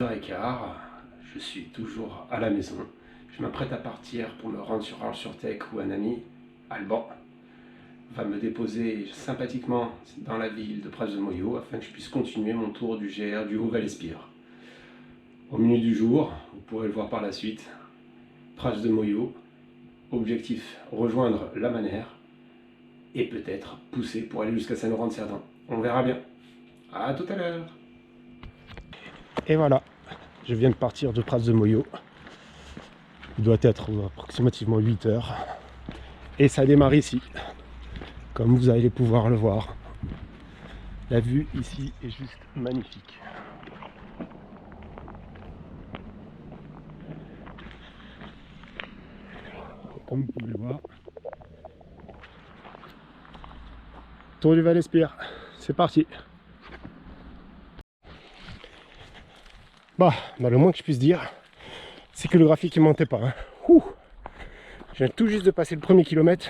11h15, je suis toujours à la maison. Je m'apprête à partir pour me rendre sur Arles-sur-Tech où un ami, Alban, va me déposer sympathiquement dans la ville de Prades-de-Moyaux afin que je puisse continuer mon tour du GR du Haut-Val-Espire. Au menu du jour, vous pourrez le voir par la suite, Prades-de-Moyaux, objectif rejoindre la Manère et peut-être pousser pour aller jusqu'à Saint-Laurent-de-Cerdan. On verra bien. À tout à l'heure. Et voilà, je viens de partir de Prades-de-Moyaux. Il doit être approximativement 8 heures. Et ça démarre ici, comme vous allez pouvoir le voir. La vue ici est juste magnifique. Comme vous pouvez le voir. Tour du Val-Espire, c'est parti. Bah, le moins que je puisse dire, c'est que le graphique il mentait pas. Je viens tout juste de passer le premier kilomètre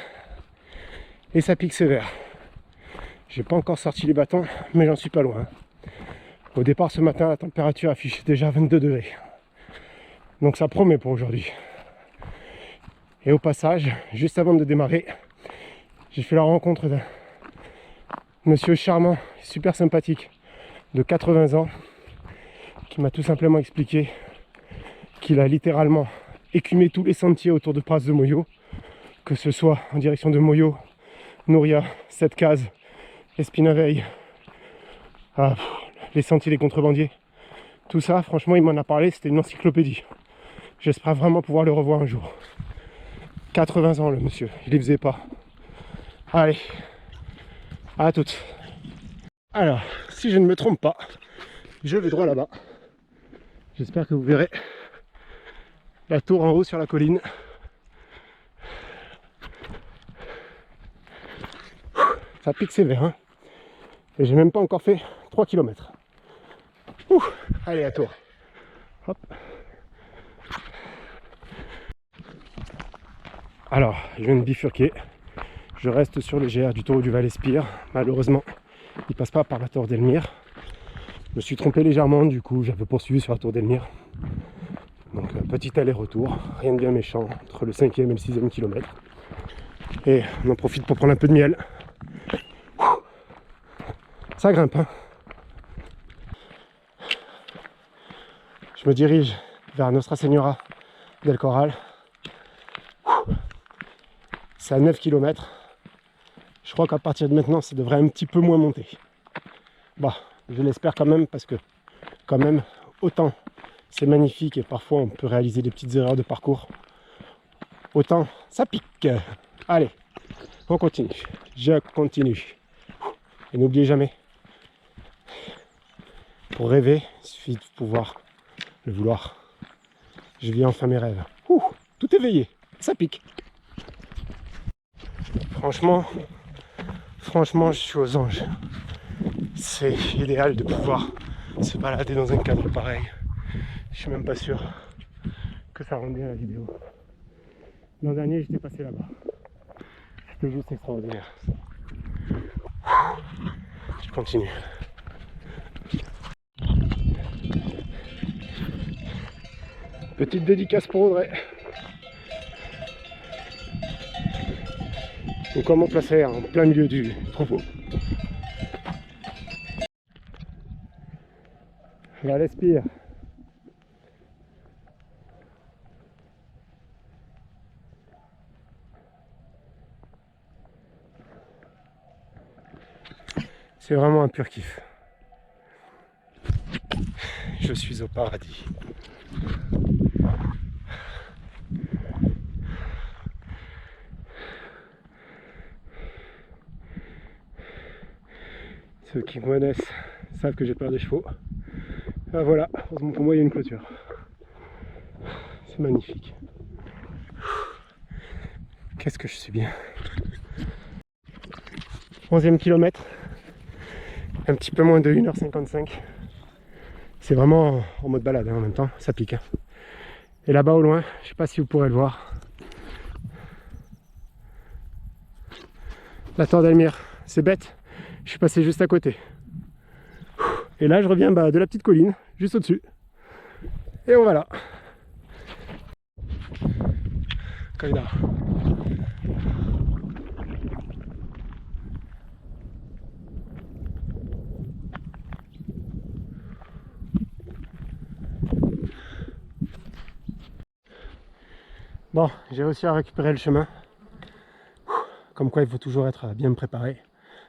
et ça pique sévère. J'ai pas encore sorti les bâtons, mais j'en suis pas loin. Au départ ce matin, la température affichait déjà 22 degrés. Donc ça promet pour aujourd'hui. Et au passage, juste avant de démarrer, j'ai fait la rencontre d'un monsieur charmant, super sympathique, de 80 ans, qui m'a tout simplement expliqué qu'il a littéralement écumé tous les sentiers autour de Prades-de-Moyaux, que ce soit en direction de Moyaux, Nouria, Sept-Cases, Espinaveil, les sentiers des contrebandiers. Tout ça, franchement, il m'en a parlé, c'était une encyclopédie. J'espère vraiment pouvoir le revoir un jour. 80 ans le monsieur, il les faisait pas. Allez, à toutes. Alors, si je ne me trompe pas, je vais droit là-bas. J'espère que vous verrez la tour en haut sur la colline. Ça pique sévère, hein. Et j'ai même pas encore fait 3 km. Allez, à tour. Hop. Alors, je viens de bifurquer. Je reste sur le GR du Tour du Val-Espire. Malheureusement, il passe pas par la Tour d'Elmire. Je me suis trompé légèrement, du coup, j'avais poursuivi sur la Tour d'Elmire. Donc, petit aller-retour, rien de bien méchant, entre le 5e et le 6e kilomètre. Et on en profite pour prendre un peu de miel. Ça grimpe, hein. Je me dirige vers Nostra Señora del Corral. C'est à 9 km. Je crois qu'à partir de maintenant, ça devrait un petit peu moins monter. Bah, je l'espère quand même, parce que quand même, autant c'est magnifique et parfois on peut réaliser des petites erreurs de parcours, autant ça pique. Allez, on continue. Je continue. Et n'oubliez jamais, pour rêver, il suffit de pouvoir le vouloir. Je vis enfin mes rêves. Tout éveillé, ça pique. Franchement, je suis aux anges. C'est idéal de pouvoir se balader dans un cadre pareil. Je suis même pas sûr que ça rende bien la vidéo. L'an dernier, j'étais passé là-bas. C'était juste extraordinaire. Je continue. Petite dédicace pour Audrey. Donc comment placer en plein milieu du troupeau. Là, l'Espire. C'est vraiment un pur kiff. Je suis au paradis. Ceux qui me connaissent savent que j'ai peur des chevaux. Ah voilà, heureusement pour moi il y a une clôture. C'est magnifique. Qu'est-ce que je suis bien. 11e kilomètre. Un petit peu moins de 1h55. C'est vraiment en mode balade, hein, en même temps, ça pique. Hein. Et là-bas au loin, je sais pas si vous pourrez le voir, la Tour d'Elmire. C'est bête, je suis passé juste à côté. Et là je reviens de la petite colline, juste au-dessus. Et voilà. Caïda. Bon, j'ai réussi à récupérer le chemin. Comme quoi il faut toujours être bien préparé.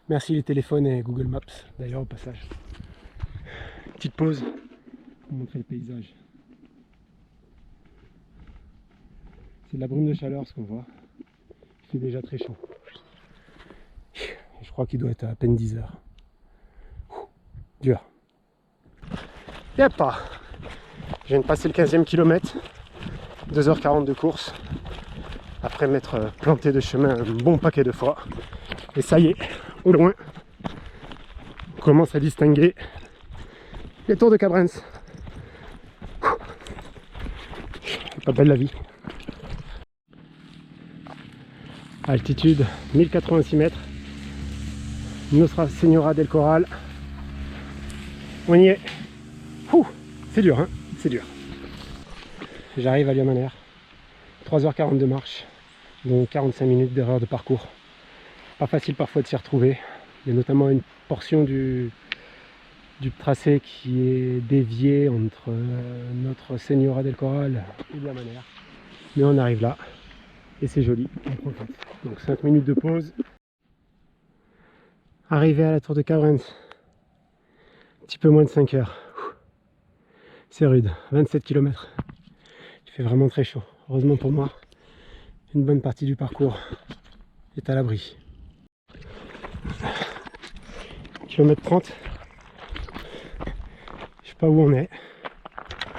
Merci les téléphones et Google Maps d'ailleurs au passage. Petite pause pour montrer le paysage. C'est de la brume de chaleur ce qu'on voit. Il fait déjà très chaud. Je crois qu'il doit être à peine 10 heures. Dur. Yep. Je viens de passer le 15e kilomètre. 2h40 de course. Après m'être planté de chemin un bon paquet de fois. Et ça y est, au loin, on commence à distinguer les tours de Cabrens. C'est pas belle la vie. Altitude 1086 mètres. Nostra Señora del Corral. On y est. C'est dur, hein, c'est dur. J'arrive à Llamaner. 3h40 de marche, donc 45 minutes d'erreur de parcours. Pas facile parfois de s'y retrouver. Il y a notamment une portion du tracé qui est déviée entre notre Señora del Corral et Llamaner. Mais on arrive là et c'est joli, on profite. Donc 5 minutes de pause. Arrivé à la tour de Cabrens. Un petit peu moins de 5 heures. C'est rude, 27 km. Il fait vraiment très chaud. Heureusement pour moi, une bonne partie du parcours est à l'abri. Kilomètre 30. Je sais pas où on est.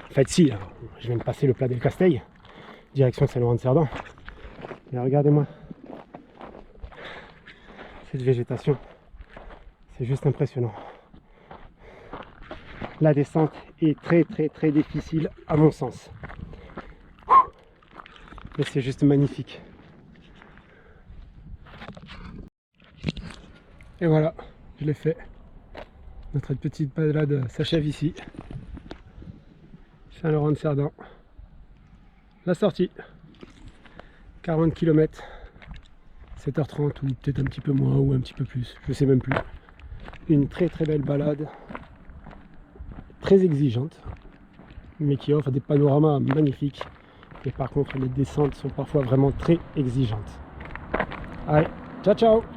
En fait si, je viens de passer le Pla del Castell, direction Saint-Laurent-de-Cerdan. Mais regardez-moi cette végétation. C'est juste impressionnant. La descente est très difficile à mon sens. Mais c'est juste magnifique. Et voilà, je l'ai fait. Notre petite balade s'achève ici. Saint-Laurent-de-Cerdan. La sortie. 40 km. 7h30 ou peut-être un petit peu moins ou un petit peu plus. Je sais même plus. Une très belle balade. Très exigeante. Mais qui offre des panoramas magnifiques. Et par contre les descentes sont parfois vraiment très exigeantes. Allez, ciao ciao!